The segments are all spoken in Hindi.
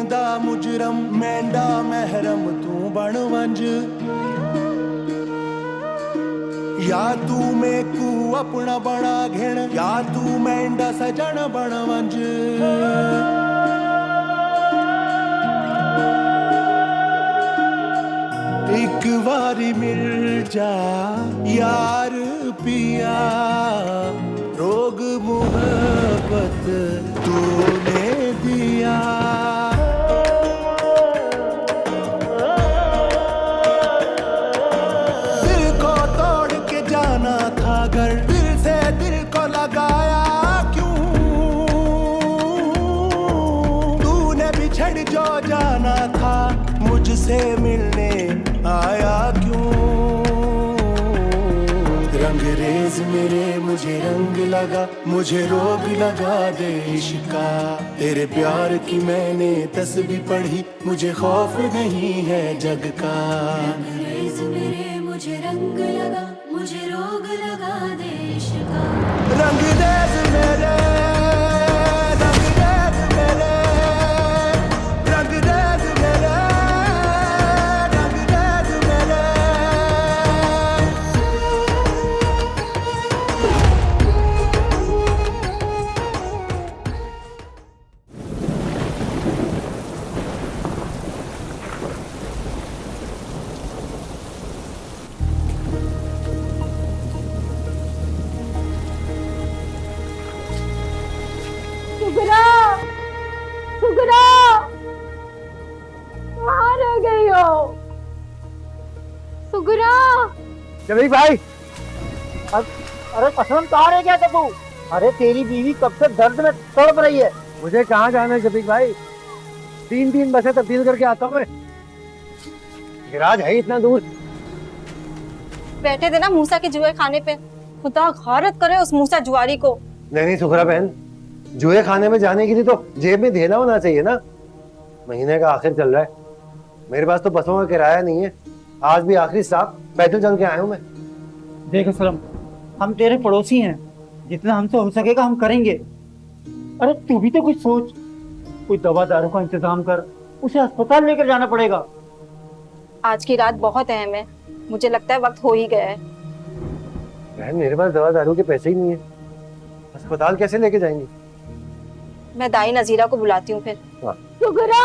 दा मुजरम मैंडा महरम तू बन वंज या तू मेकू अपना बना घिण या तू मैंडा सजन बन वंज एक बारी मिल जा यार पिया रोग मोहब्बत तूने दिया अगर दिल से दिल को लगाया क्यों तूने बिछड़ जो जाना था मुझसे मिलने आया क्यों रंगरेज मेरे मुझे रंग लगा मुझे रोग लगा दे इश्का तेरे प्यार की मैंने तस्बीह पढ़ी मुझे खौफ नहीं है जग का रंगरेज मेरे मुझे रंग लगा मुझे रोग लगा दे इश्का रंगरेज मेरे रंगरेज मेरे रंगरेज मेरे रंगरेज मेरे सुगरा सुगरा कहाँ रह गई हो सुगरा जबीक भाई अरे कसम कहाँ रह गया था तू अरे तेरी बीवी कब से दर्द में तड़प रही है मुझे कहाँ जाना है जबीक भाई 3 बसें तब्दील करके आता हूँ मैं गिराज है इतना दूर बैठे थे ना मूसा के जुए खाने पे खुदा खारत करे उस मूसा जुआरी को नहीं सुखरा बहन जुए खाने में जाने के लिए तो जेब में देना होना चाहिए ना महीने का आखिर चल रहा है मेरे पास तो बसों का किराया नहीं है आज भी आखिरी स्टॉप पैदल चल के आया हूँ मैं देख असलम हम तेरे पड़ोसी हैं जितना हमसे हो सकेगा हम करेंगे अरे तू भी तो कुछ सोच कोई दवा दारू का इंतजाम कर उसे अस्पताल लेकर जाना पड़ेगा आज की रात बहुत अहम है मुझे लगता है वक्त हो ही गया है बहन मेरे पास दवा दारू के पैसे ही नहीं है अस्पताल कैसे लेके जाएंगे मैं दाई नजीरा को बुलाती हूँ फिर सुगरा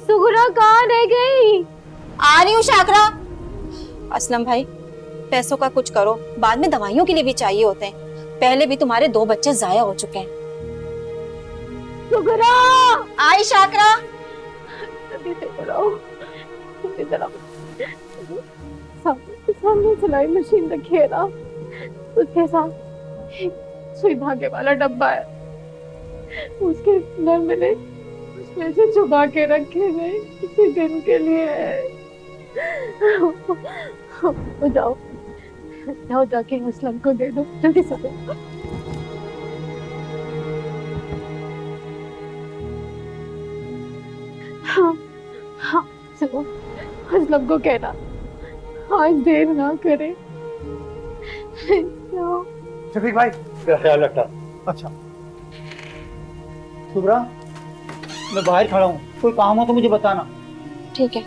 सुगरा कहाँ रह गई आ रही हूँ शाकरा असलम भाई पैसों का कुछ करो बाद में दवाइयों के लिए भी चाहिए होते हैं पहले भी तुम्हारे 2 बच्चे जाया हो चुके हैं सुगरा आई शाकरा सामने सिलाई मशीन रखी है ना उसके साथ सुई धागे वाला डब्बा है उसके अंदर मैंने उसमें से छुपा के रखे गए किसी दिन के लिए जाओ जाओ जाके असलम को दे दो जल्दी से दो हाँ हाँ सुनो असलम को कहना आज देर ना करे शफीक भाई ख्याल रखना अच्छा सुब्रा मैं बाहर खड़ा हूँ कोई काम हो तो मुझे बताना ठीक है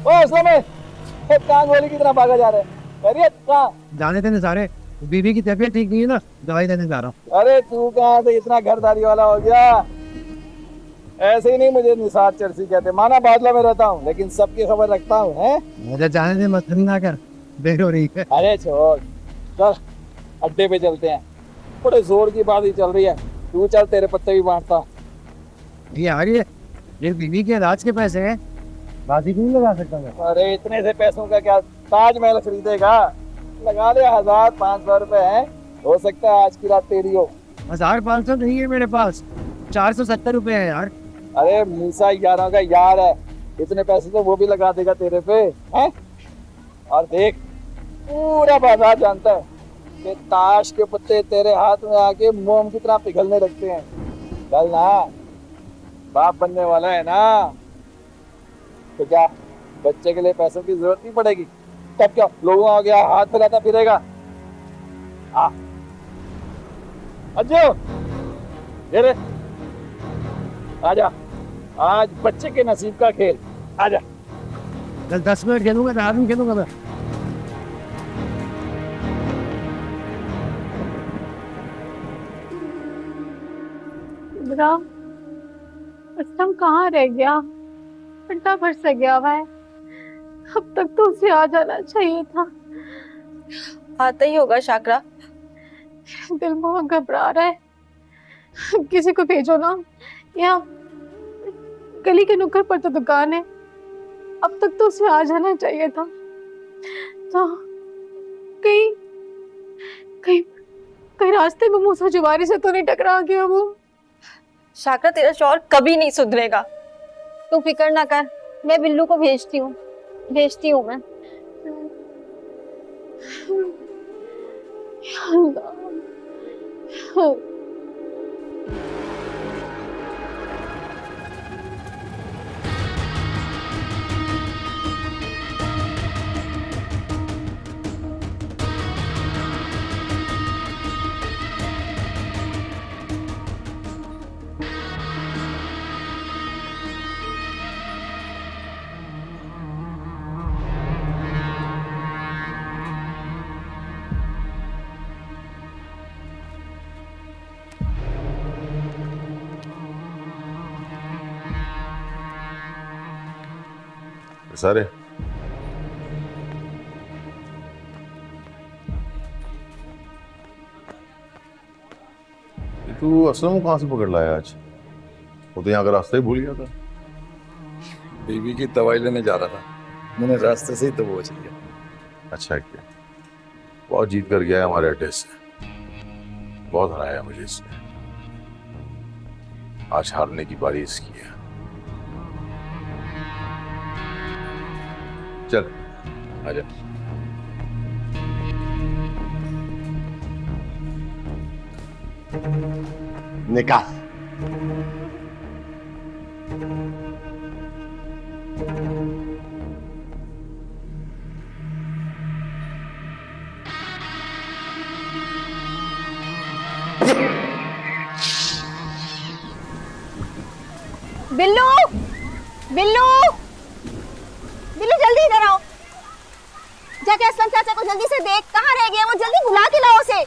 ओ असलम कान गोली की तरह भागा जा रहे हैं कहाँ जाने देने सारे बीबी की तबीयत ठीक नहीं है ना दवाई देने जा रहा हूँ अरे तू कहाँ से इतना घरदारी वाला हो गया ऐसे ही नहीं मुझे निसार चरसी कहते माना बादला में रहता हूँ लेकिन सबकी खबर रखता हूँ हैं मुझे जाने दे मत ना कर देर हो रही है अरे छोड़ चल अड्डे पे चलते हैं बड़े जोर की बात ही चल रही है तू चल तेरे पत्ते भी बांटता ये आ रही है ये बीबी के इलाज के पैसे हैं बाजी क्यों लगा सकता मैं अरे इतने से पैसों का क्या ताजमहल खरीदेगा लगा ले 1500 रुपए है हो सकता है आज की रात तेरी हो 1500 नहीं है मेरे पास 470 रुपए है यार अरे मूसा यारों का यार है इतने पैसे तो वो भी लगा देगा तेरे पे हैं और देख पूरा बाजार जानता है कि ताश के पत्ते तेरे हाथ में आके मोम की तरह पिघलने लगते हैं कल ना बाप बनने वाला है ना तो क्या बच्चे के लिए पैसों की जरूरत नहीं पड़ेगी तब क्या लोगों आ गया हाथ फैलाता फिरेगा। आ अज्जू ये रे आजा, आज बच्चे के नसीब का खेल, आजा। 10 मिनट खेलूंगा, रात में खेलूंगा मैं। राम, असलम कहाँ रह गया? घंटा भर से गया हुआ है, अब तक तो उसे आ जाना चाहिए था। आता ही होगा शाकरा। दिल बहुत घबरा रहा है, किसी को भेजो ना। यहाँ गली के नुक्कड़ पर तो दुकान है, अब तक तो उसे आ जाना चाहिए था। तो कहीं कहीं कहीं रास्ते में मूसा जुवारी से तो नहीं टकरा गया वो? शाकरा तेरा शौहर कभी नहीं सुधरेगा, तू फिक्र ना कर, मैं बिल्लू को भेजती हूँ मैं। या अल्लाह। सारे तू असलम कहाँ से पकड़ लाया आज? वो तो यहाँ का रास्ता ही भूल गया था। बीवी की दवाई लेने जा रहा था, मैंने रास्ते से ही तो पहुंच लिया। अच्छा किया, बहुत जीत कर गया है हमारे अड्डे से, बहुत हराया मुझे इसने। आज हारने की बारी इसकी है। चल आजा। निकाल। बिल्लू बिल्लू बिल्लू जल्दी इधर आओ, जाके असलम चाचा को जल्दी से देख, कहाँ रह गया वो, जल्दी बुला के लाओ उसे।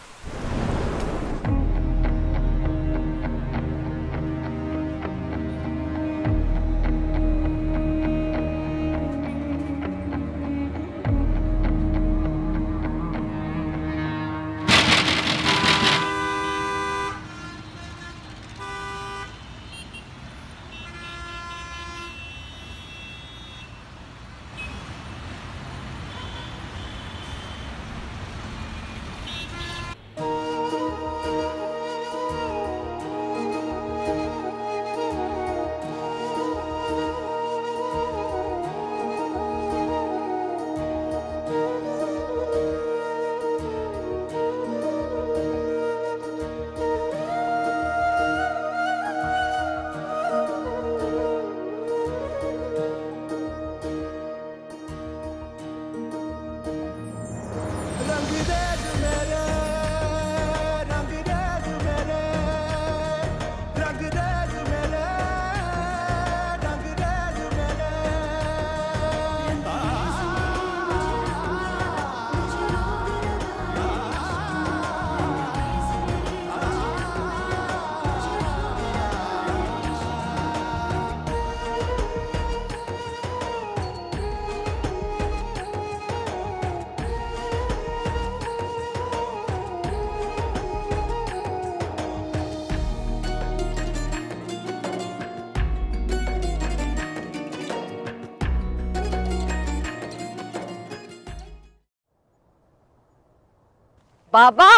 बाबा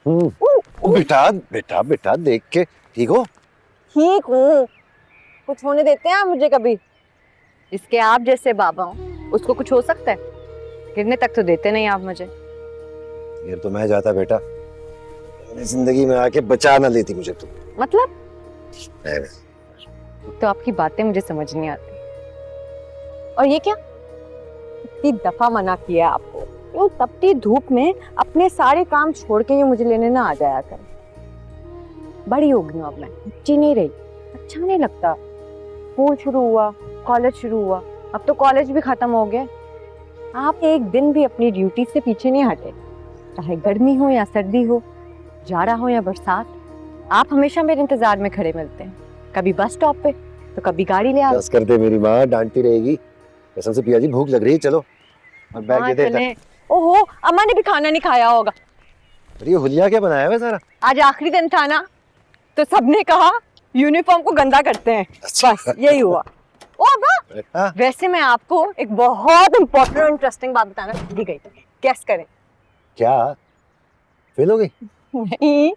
बेटा बेटा बेटा देख के ठीक हो? ठीक हूँ, कुछ होने देते हैं आप मुझे कभी? इसके आप जैसे बाबा हो, उसको कुछ हो सकता है? गिरने तक तो देते नहीं आप मुझे। ये तो मैं जाता बेटा, जिंदगी में आके बचा ना लेती मुझे तू। मतलब? तो आपकी बातें मुझे समझ नहीं आती। और ये क्या, कितनी दफा मना किया है आपको, यूं तपती धूप में अपने सारे काम छोड़ के ये मुझे लेने ना आ जाया कर। बड़ी हो गई हूँ अब मैं, बच्ची नहीं रही, अच्छा नहीं लगता। स्कूल शुरू हुआ, कॉलेज शुरू हुआ, अब तो कॉलेज भी खत्म हो गया। आप एक दिन भी अपनी ड्यूटी से पीछे नहीं हटे, चाहे गर्मी हो या सर्दी हो, जाड़ा हो या बरसात। आप हमेशा मेरे इंतजार में खड़े मिलते हैं, कभी बस स्टॉप पे तो कभी गाड़ी ले आओ। बस करते, मेरी माँ डांटती रहेगी। कसम से पिया जी भूख लग रही है, चलो और बैग दे दे। ओहो, अम्मा ने भी खाना नहीं खाया होगा। अरे ये हुलिया क्या बनाया हुआ है सारा? आज आखिरी दिन था ना, तो सबने कहा यूनिफॉर्म को गंदा करते हैं, बस यही हुआ। ओ अब्बा, हाँ? वैसे मैं आपको एक बहुत इंपॉर्टेंट और इंटरेस्टिंग बात बताना भूल गई, गेस करें। क्या फेल हो गई? नहीं,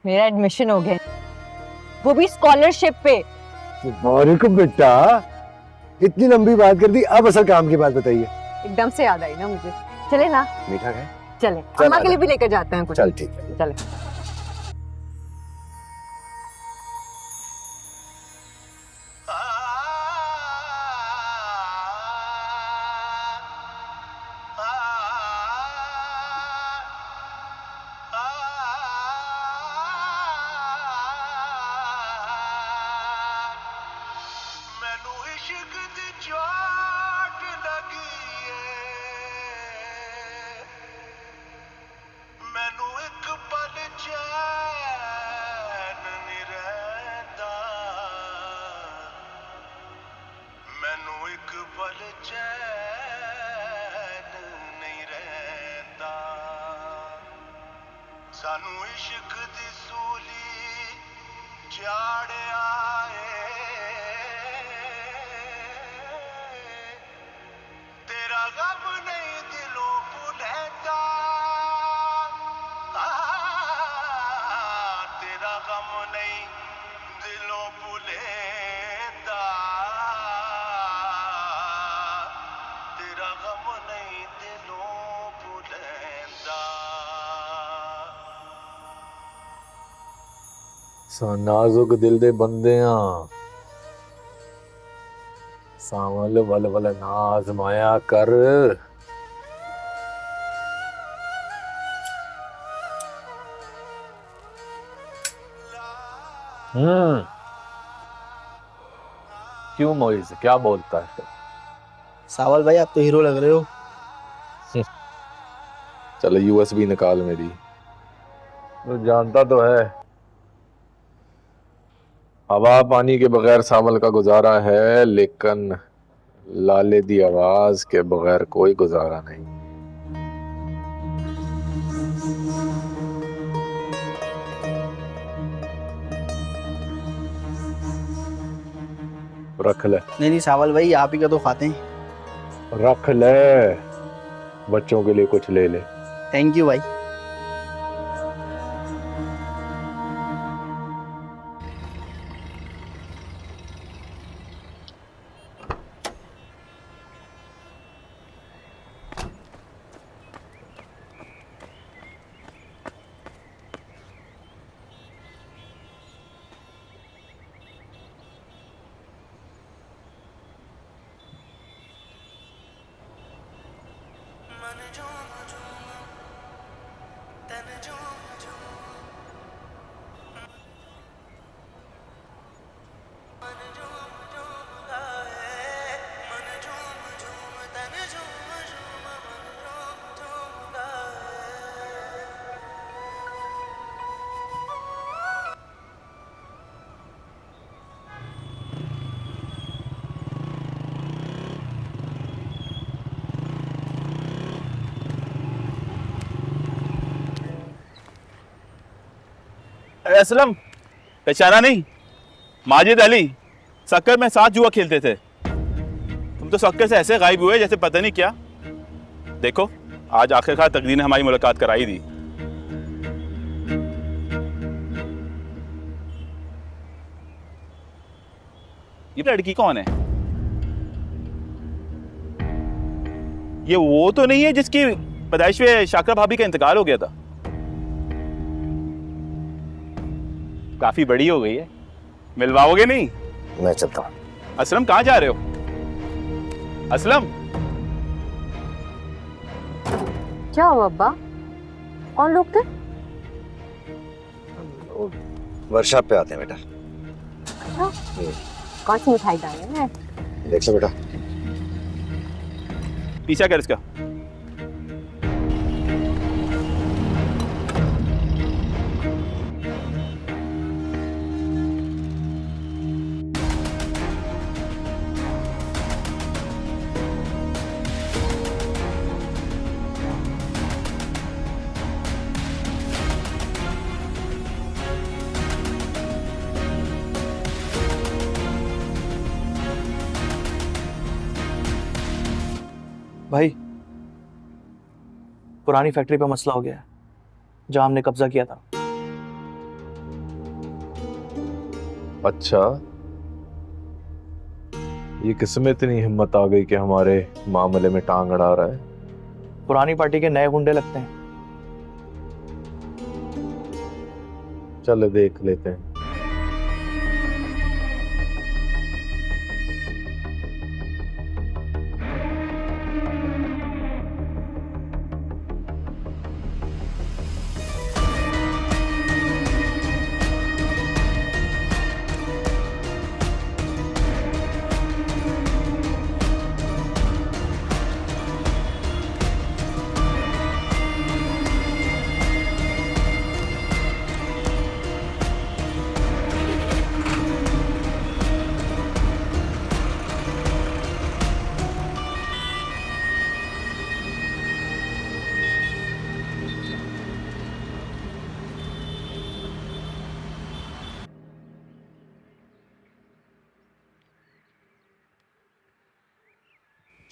मेरा एडमिशन हो गया, वो भी स्कॉलरशिप पे। मुबारक बेटा, इतनी लंबी बात कर दी, अब असल काम की बात बताइए। एकदम से याद आई ना मुझे। चले ना? मीठा है? चले, चल अम्मा आ के लिए जा। भी लेकर जाते हैं कुछ। चल ठीक है। चले। मैनू इश्क दी चोट लगी मैनू एक पल चैन नहीं रहता मैनू एक पल चैन नहीं रहता सानू इश्क दी सूली चाड़िया तेरा गम नहीं दिलों भुलता तेरा गम नहीं दिलों भुलता तेरा गम नहीं दिलों भुलता नाजुक दिल दे बंदे सावल वल वल ना आजमाया कर। क्यों मोइज, क्या बोलता है? सावल भाई आप तो हीरो लग रहे हो। चलो यूएसबी निकाल मेरी। तो जानता तो है हवा पानी के बगैर सावल का गुजारा है, लेकिन लाले दी आवाज के बगैर कोई गुजारा नहीं। रख ले। नहीं सावल भाई आप ही का तो खाते हैं। रख ले, बच्चों के लिए कुछ ले ले। थैंक यू भाई। असलम पहचाना नहीं? माजिद अली, सक्कर में साथ जुआ खेलते थे। तुम तो सक्कर से ऐसे गायब हुए जैसे पता नहीं क्या। देखो आज आखिरकार तकदीर ने हमारी मुलाकात कराई दी। ये लड़की कौन है? ये वो तो नहीं है जिसकी पैदाइश में शाकरा भाभी का इंतकाल हो गया था? काफी बड़ी हो गई है, मिलवाओगे नहीं? मैं चलता हूँ। असलम कहाँ जा रहे हो? असलम क्या हुआ अब्बा? कौन लोग थे? वर्कशॉप पे आते हैं बेटा। कौन सी मिठाई डाली है? देख लो बेटा। पीछा कर इसका। भाई पुरानी फैक्ट्री पे मसला हो गया है जहां हमने कब्जा किया था। अच्छा, ये किसमें इतनी हिम्मत आ गई कि हमारे मामले में टांग अड़ा रहा है? पुरानी पार्टी के नए गुंडे लगते हैं। चल देख लेते हैं।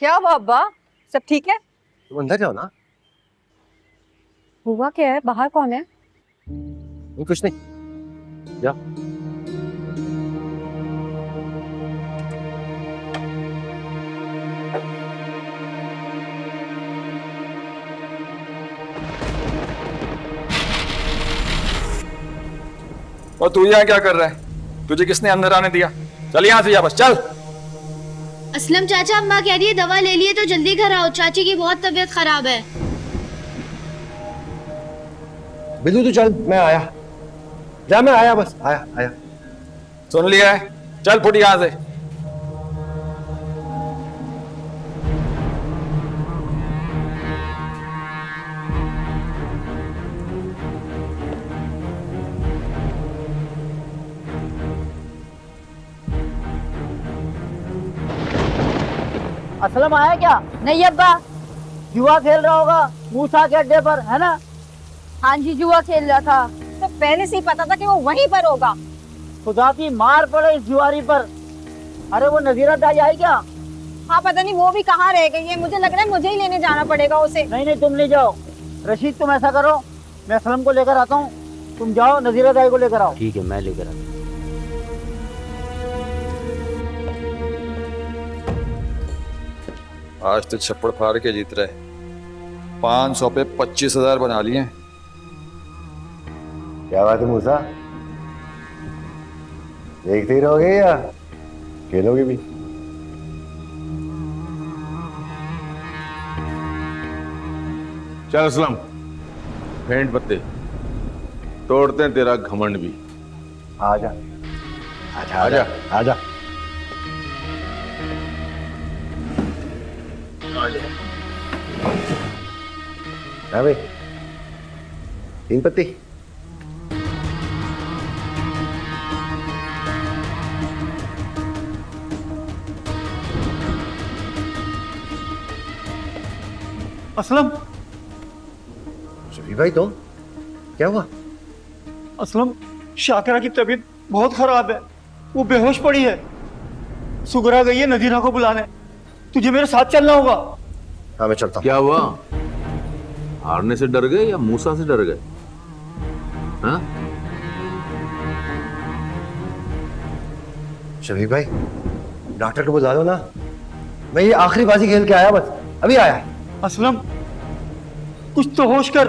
क्या हुआ अब्बा? सब ठीक है? तुम अंदर जाओ ना। हुआ क्या है? बाहर कौन है? कुछ नहीं, जा। और तू यहाँ क्या कर रहा है? तुझे किसने अंदर आने दिया? चल यहाँ से, जा बस चल। असलम चाचा, अम्मा कह रही है दवा ले लिए तो जल्दी घर आओ, चाची की बहुत तबीयत खराब है। बिल्लू तू चल, मैं आया। जा, मैं आया, बस आया आया। सुन लिया है, चल फुट यहाँ से। असलम आया क्या? नहीं अब्बा। जुआ खेल रहा होगा मूसा के अड्डे पर, है ना? हाँ जी, जुआ खेल रहा था। तो पहले से ही पता था कि वो वहीं पर होगा। खुदा की मार पड़े इस जुआरी पर। अरे वो नजीरा दाई आई क्या? हाँ, पता नहीं वो भी कहाँ रह गई है। मुझे लग रहा है मुझे ही लेने जाना पड़ेगा उसे। नहीं नहीं, तुम नहीं जाओ। रशीद, तुम ऐसा करो, मैं असलम को लेकर आता हूँ, तुम जाओ नजीरा दाई को लेकर आओ। ठीक है, मैं लेकर आता हूँ। आज तो छप्पड़ फाड़ के जीत रहे। 500 पे 25,000 बना लिए। क्या बात है मूसा, देखते ही रहोगे या खेलोगे भी? चल असलम, फेंट पत्ते तोड़ते हैं तेरा घमंड भी। आजा आजा आजा आजा। हाँ भाई, 3 पत्ती। असलम, शफी भाई, तुम क्या हुआ? असलम, शाकिरा की तबीयत बहुत खराब है, वो बेहोश पड़ी है। सुगरा गई है नदीरा को बुलाने, तुझे मेरे साथ चलना होगा। हाँ मैं चलता हूँ। क्या हुआ? हारने से डर गए या मूसा से डर गए? हाँ? शफी भाई, डॉक्टर को बुला लो ना। मैं ये आखिरी बाजी खेल के आया, बस अभी आया। असलम, कुछ तो होश कर।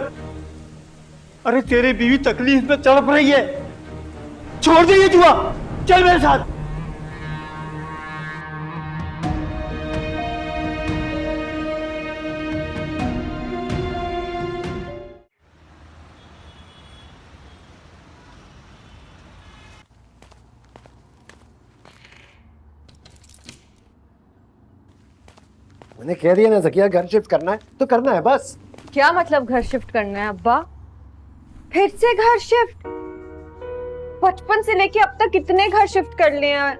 अरे तेरी बीवी तकलीफ में तड़प रही है, छोड़ दे ये जुआ, चल मेरे साथ। मैंने कह दिया ना जकिया, घर शिफ्ट करना है तो करना है बस। क्या मतलब घर शिफ्ट करना है अब्बा? फिर से घर शिफ्ट? बचपन से लेके अब तक कितने घर शिफ्ट कर लिए हैं?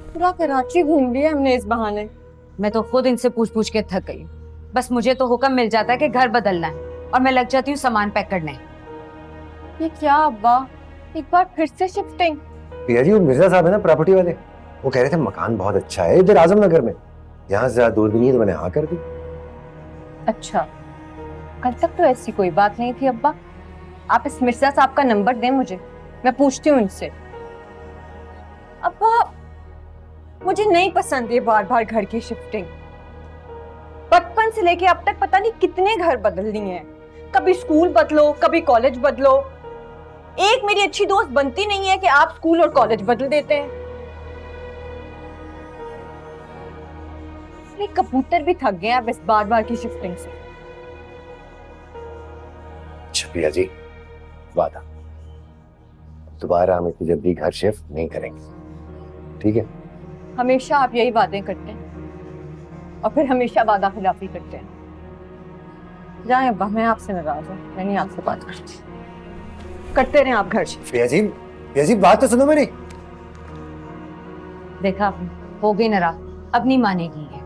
पूरा कराची घूम लिया हमने इस बहाने। मैं तो खुद इनसे पूछ पूछ के थक गई। बस मुझे तो हुक्म मिल जाता है कि घर बदलना है और मैं लग जाती हूँ सामान पैक करने। ये क्या अब्बा, एक बार फिर से शिफ्टिंग? भैया जी वो मिर्जा साहब है ना प्रॉपर्टी वाले, वो कह रहे थे मकान बहुत अच्छा है इधर आजम नगर में, यहाँ से ज्यादा दूर भी नहीं है, तो मैंने हाँ कर दी। अच्छा, कल तक तो ऐसी कोई बात नहीं थी अब्बा। आप इस मिर्जा साहब का नंबर दें मुझे, मैं पूछती हूँ इनसे। अब्बा मुझे नहीं पसंद ये बार बार घर की शिफ्टिंग। बचपन से लेके अब तक पता नहीं कितने घर बदल लिए हैं। कभी स्कूल बदलो, कभी कॉलेज बदलो। एक मेरी अच्छी दोस्त बनती नहीं है कि आप स्कूल और कॉलेज बदल देते हैं। ये कबूतर भी थक गए अब इस बार बार की शिफ्टिंग से। अच्छा भैया जी, वादा दोबारा हम इतनी जल्दी घर शिफ्ट नहीं करेंगे, ठीक है? हमेशा आप यही वादे करते हैं और फिर हमेशा वादा खिलाफी करते हैं। जाएं अब्बा, मैं आपसे नाराज हूँ, मैं नहीं आपसे बात करती। करते रहें आप घर शिफ्ट। भैया जी बात तो सुनो मेरी। देखा हो गई नाराज, अब नहीं मानेगी ये।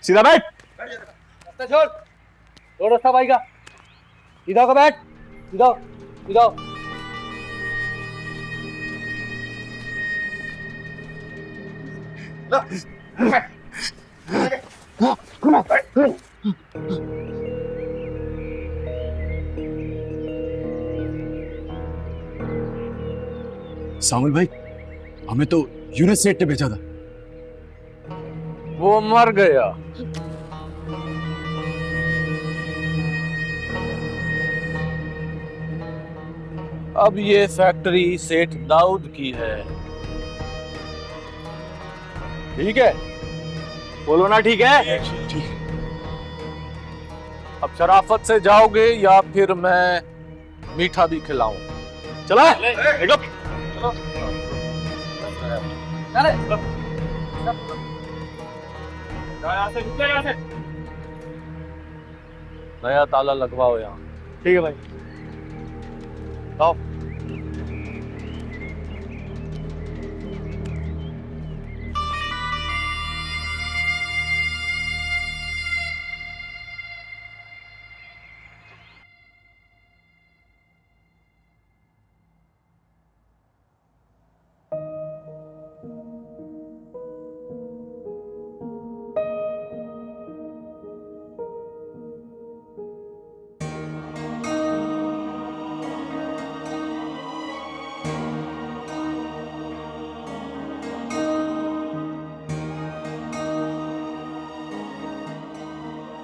सीधा बैठ। छोड़ रास्ता भाई का, सीधा होकर बैठ, सीधा सीधा। सामुल भाई, हमें तो यूनिस सेठ ने भेजा था। वो मर गया। अब ये फैक्ट्री सेठ दाऊद की है। ठीक है, बोलो ना ठीक है? ठीक है। अब शराफत से जाओगे या फिर मैं मीठा भी खिलाऊं? चला नया ताला लगवाओ यहाँ। ठीक है भाई। आओ।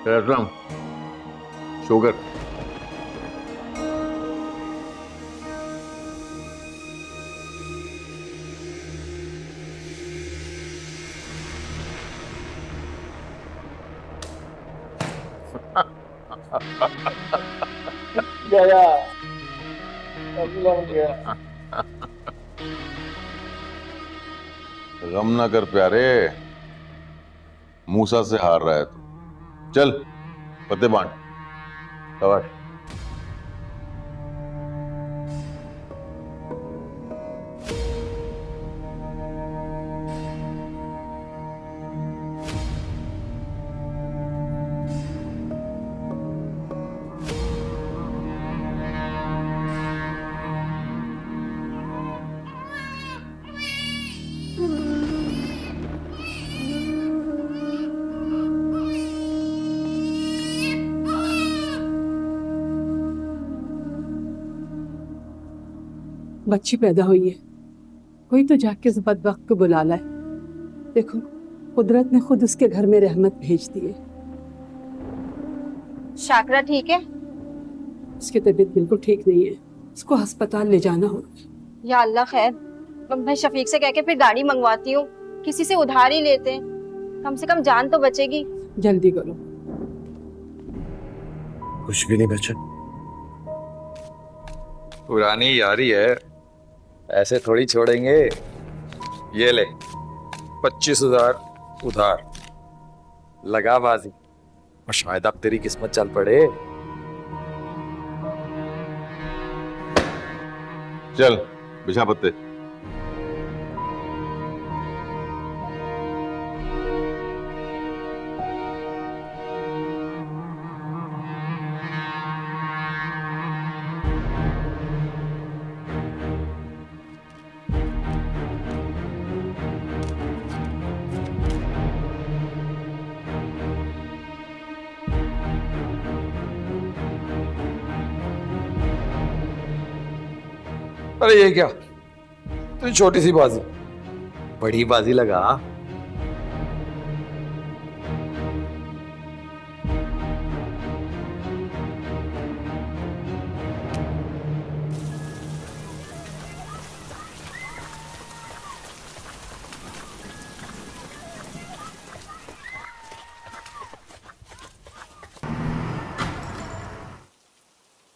असलम, शुगर। गया, गया। गम ना कर प्यारे, मूसा से हार रहा है तू। चल पत्ते बांट। शाबाश। बच्ची पैदा हुई है, कोई तो जाके इस बदबख्त को बुला लाए। देखो, कुदरत ने खुद उसके घर में रहमत भेज दी है। शाकरा ठीक है? उसकी तबीयत बिल्कुल ठीक नहीं है, उसको अस्पताल ले जाना होगा। या अल्लाह खैर, मैं शफीक से कह के फिर गाड़ी मंगवाती हूँ, किसी से उधार ही लेते हैं, कम से कम जान तो बचेगी। जल्दी करो। कुछ भी नहीं बचा। पुरानी यारी है, ऐसे थोड़ी छोड़ेंगे। ये ले 25,000 उधार, लगा बाजी और शायद अब तेरी किस्मत चल पड़े। चल बिछा पत्ते। अरे ये क्या, तू छोटी सी बाजी, बड़ी बाजी लगा।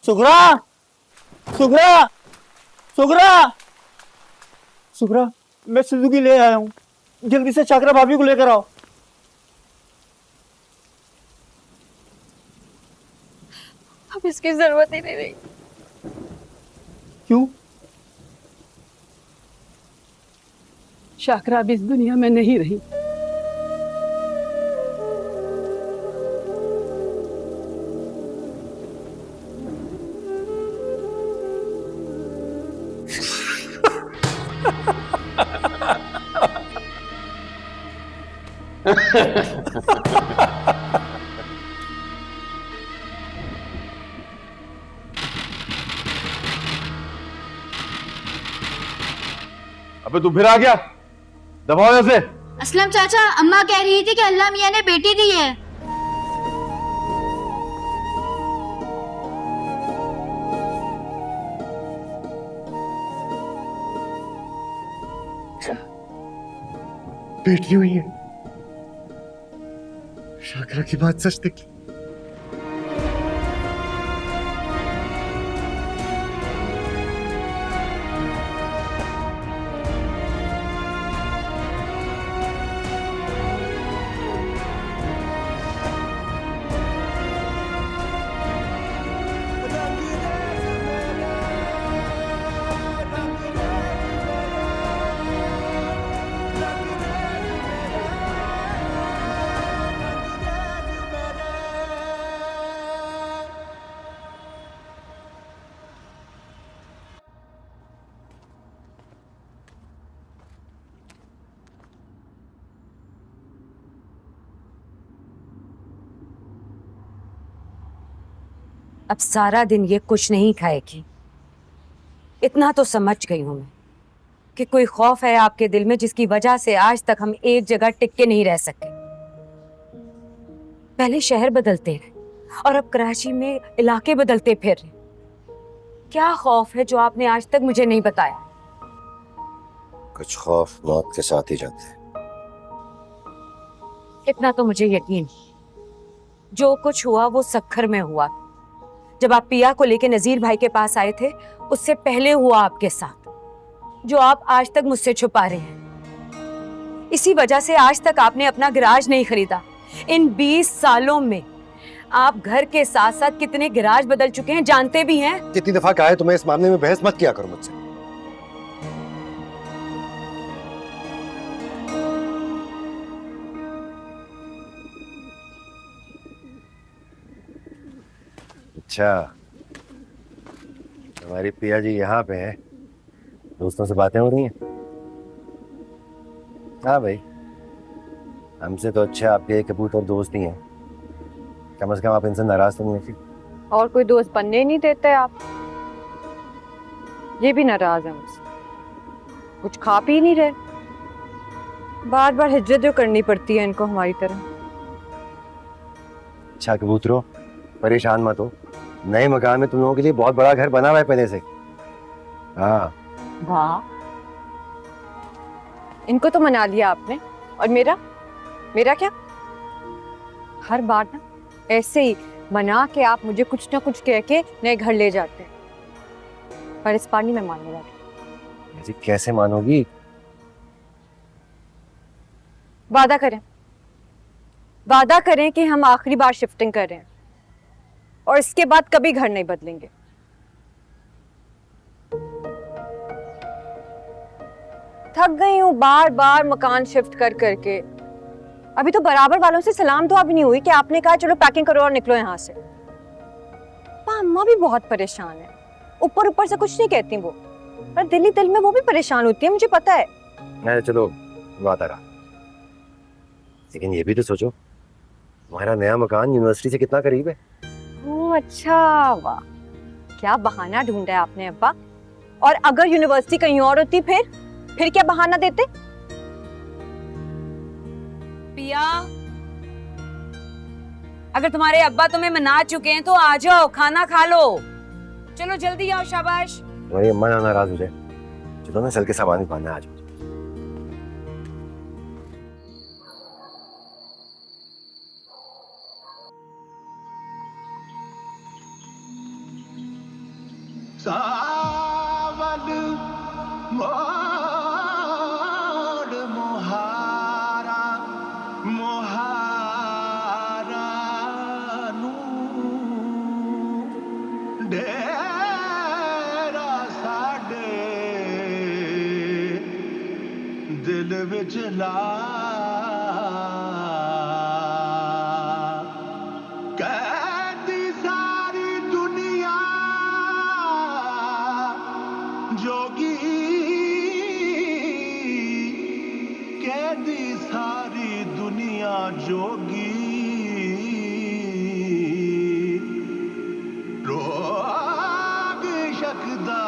सुगरा, सुगरा, सुगरा, सुगरा, मैं सुजुकी ले आया हूँ, जल्दी से शाकरा भाभी को लेकर आओ। अब इसकी जरूरत ही नहीं रही। क्यों? शाकरा अब इस दुनिया में नहीं रही। अबे तू फिर आ गया, दबाओ ऐसे। असलम चाचा, अम्मा कह रही थी कि अल्लाह मियाँ ने बेटी दी है। बेटी हुई है। शाकरा की बात सच निकली। अब सारा दिन ये कुछ नहीं खाएगी। इतना तो समझ गई हूं मैं कि कोई खौफ है आपके दिल में जिसकी वजह से आज तक हम एक जगह टिक के नहीं रह सके। पहले शहर बदलते रहे और अब कराची में इलाके बदलते फिर रहे। क्या खौफ है जो आपने आज तक मुझे नहीं बताया? कुछ खौफ मौत के साथ ही जाते हैं। इतना तो मुझे यकीन, जो कुछ हुआ वो सक्खर में हुआ। जब आप पिया को लेके नजीर भाई के पास आए थे उससे पहले हुआ आपके साथ, जो आप आज तक मुझसे छुपा रहे हैं। इसी वजह से आज तक आपने अपना गैराज नहीं खरीदा। इन 20 सालों में आप घर के साथ साथ कितने गैराज बदल चुके हैं जानते भी हैं? कितनी दफा कहा है तुम्हें इस मामले में बहस मत किया करो मुझसे। अच्छा, हमारी पिया जी यहाँ पे है, दोस्तों से बातें हो रही हैं। हाँ भाई, हमसे तो अच्छा आपके कबूतर दोस्त ही हैं। कम से कम आप इनसे नाराज तो नहीं थी। और कोई दोस्त बनने ही नहीं देते आप। ये भी नाराज है मुझसे, कुछ खा पी नहीं रहे। बार बार हिज्जत जो करनी पड़ती है इनको हमारी तरह। अच्छा कबूतरों, परेशान मत हो, नए मकान में तुम लोगों के लिए बहुत बड़ा घर बना हुआ है पहले से। हाँ। वाह, इनको तो मना लिया आपने, और मेरा क्या? हर बार ना ऐसे ही मना के आप मुझे कुछ ना कुछ कह के नए घर ले जाते हैं, पर इस बार नहीं मैं मानने वाली। जी कैसे मानोगी? वादा करें कि हम आखिरी बार शिफ्टिंग कर रहे हैं और इसके बाद कभी घर नहीं बदलेंगे। थक गई हूँ बार बार मकान शिफ्ट कर करके। अभी तो बराबर वालों से सलाम दुआ भी नहीं हुई कि आपने कहा चलो पैकिंग करो और निकलो यहाँ से। अम्मा भी बहुत परेशान है, ऊपर ऊपर से कुछ नहीं कहती वो, पर दिल ही दिल में वो भी परेशान होती है, मुझे पता है। नहीं चलो वादा रहा, लेकिन ये भी तो सोचो तुम्हारा नया मकान यूनिवर्सिटी से कितना करीब है। ओह अच्छा, वाह क्या बहाना ढूंढा है आपने अब्बा। और अगर यूनिवर्सिटी कहीं और होती फिर क्या बहाना देते? पिया, अगर तुम्हारे अब्बा तुम्हें मना चुके हैं तो आ जाओ, खाना खा लो। चलो जल्दी आओ, शाबाश। तुम्हारी अम्मा ना नाराज हो जाए। चलो ना, चल के सामान भी पाना आज। सावल मोड़ मोहारा मोहारा नू डेरा साडे दिल विच ला कहती सारी दुनिया जोगी कहती सारी दुनिया दुनिया जोगी रोग शकदा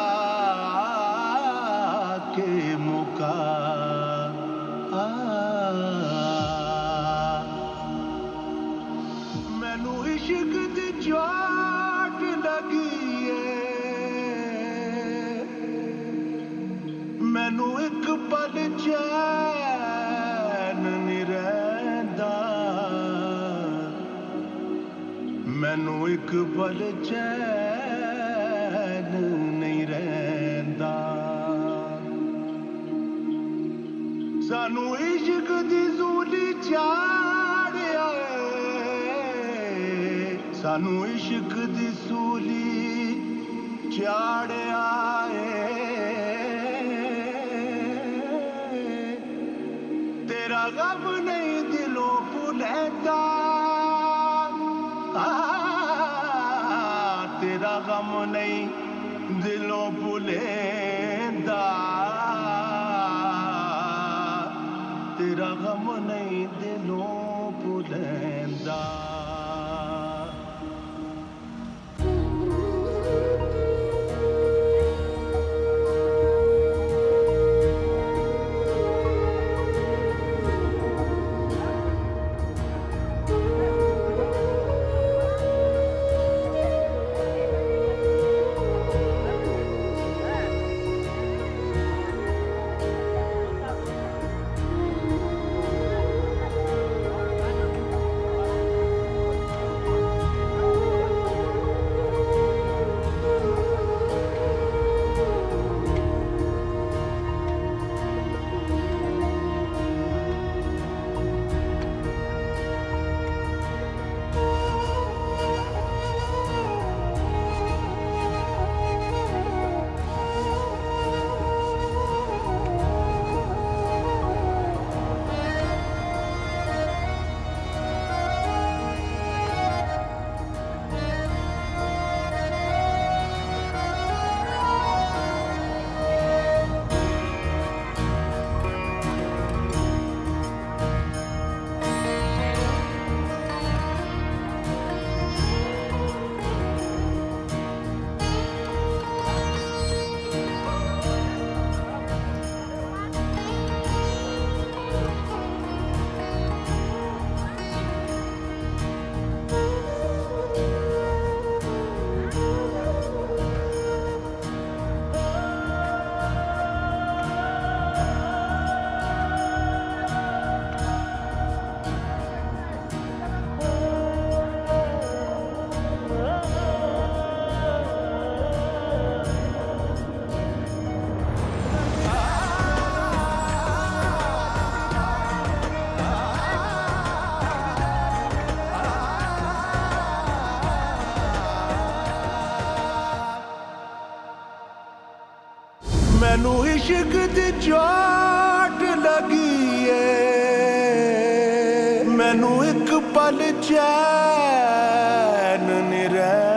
के मुका मैनू इश्क दी चोट लगी मैनू एक पल चैन नहीं रहिंदा मैनू एक पल चैन नहीं रहिंदा सानू इश्क दी सूली चाढ़िया सानू इश्क दी सूली चाढ़िया तेरा गम नहीं दिलों भुलैंदा तेरा गम नहीं दिलों भुलैंदा तेरा गम नहीं दिलों भुलैंदा मैनू इश्क दी चोट लगी मैनू एक पल चैन नहीं रह